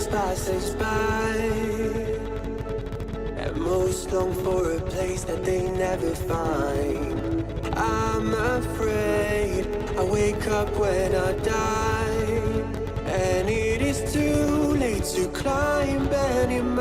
days passes by, and most long for a place that they never find. I'm afraid I wake up when I die, and it is too late to climb any mountain.